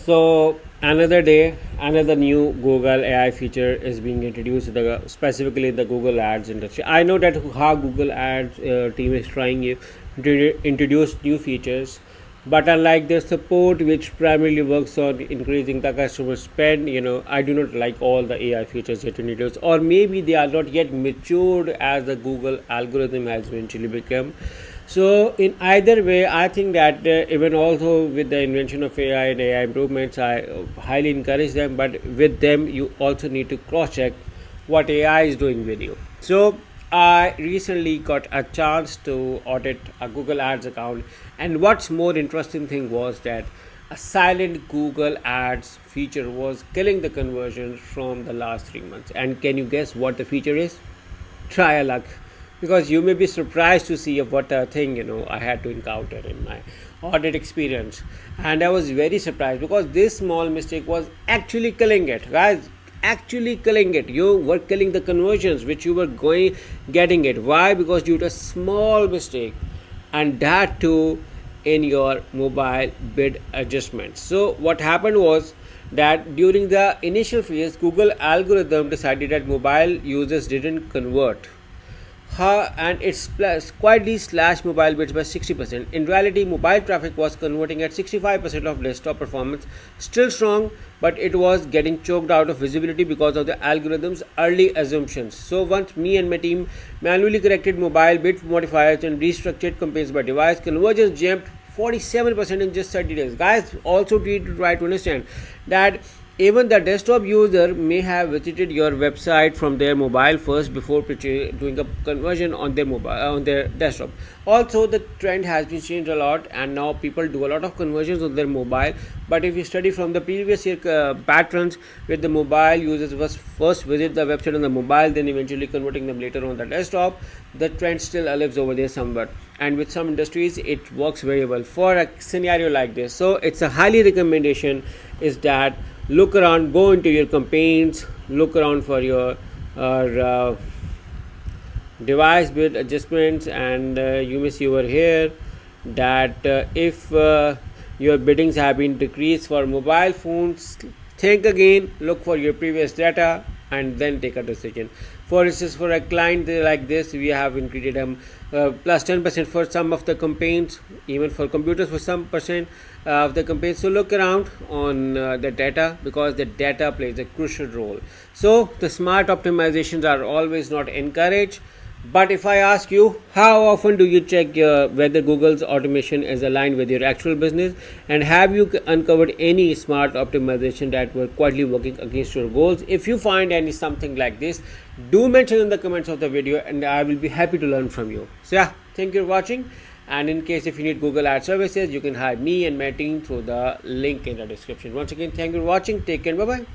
So another day, another new Google AI feature is being introduced, specifically in the Google Ads industry. I know that how Google Ads team is trying to introduce new features, but unlike their support, which primarily works on increasing the customer spend, I do not like all the AI features yet introduced, or maybe they are not yet matured as the Google algorithm has eventually become. So in either way, I think that even also with the invention of AI and AI improvements, I highly encourage them. But with them, you also need to cross-check what AI is doing with you. So I recently got a chance to audit a Google Ads account, and what's more interesting thing was that a silent Google Ads feature was killing the conversions from the last 3 months. And can you guess what the feature is? Try a luck, because you may be surprised to see of what a thing I had to encounter in my audit experience. And I was very surprised because this small mistake was actually killing it, guys. Actually killing it. You were killing the conversions which you were getting it. Why? Because due to a small mistake, and that too in your mobile bid adjustments. So what happened was that during the initial phase, Google algorithm decided that mobile users didn't convert, and it's quietly slashed mobile bids by 60%. In reality, mobile traffic was converting at 65% of desktop performance, still strong, but it was getting choked out of visibility because of the algorithm's early assumptions. So once me and my team manually corrected mobile bid modifiers and restructured campaigns by device, conversions jumped 47% in just 30 days. Guys, also need to try to understand that even the desktop user may have visited your website from their mobile first before doing a conversion on their mobile on their desktop. Also, the trend has been changed a lot, and now people do a lot of conversions on their mobile. But if you study from the previous year patterns, where the mobile users was first visit the website on the mobile, then eventually converting them later on the desktop, the trend still lives over there somewhat. And with some industries, it works very well for a scenario like this. So it's a highly recommendation is that look around, go into your campaigns, look around for your device bid adjustments, and you may see over here that if your biddings have been decreased for mobile phones, think again, look for your previous data, and then take a decision. For instance, for a client like this, we have included plus 10% for some of the campaigns, even for computers for some percent of the campaigns. So look around on the data, because the data plays a crucial role. So the smart optimizations are always not encouraged. But if I ask you, how often do you check whether Google's automation is aligned with your actual business, and have you uncovered any smart optimization that were quietly working against your goals? If you find any something like this, do mention in the comments of the video, and I will be happy to learn from you. So yeah, thank you for watching. And in case if you need Google Ad services, you can hire me and my team through the link in the description. Once again, thank you for watching. Take care. Bye bye.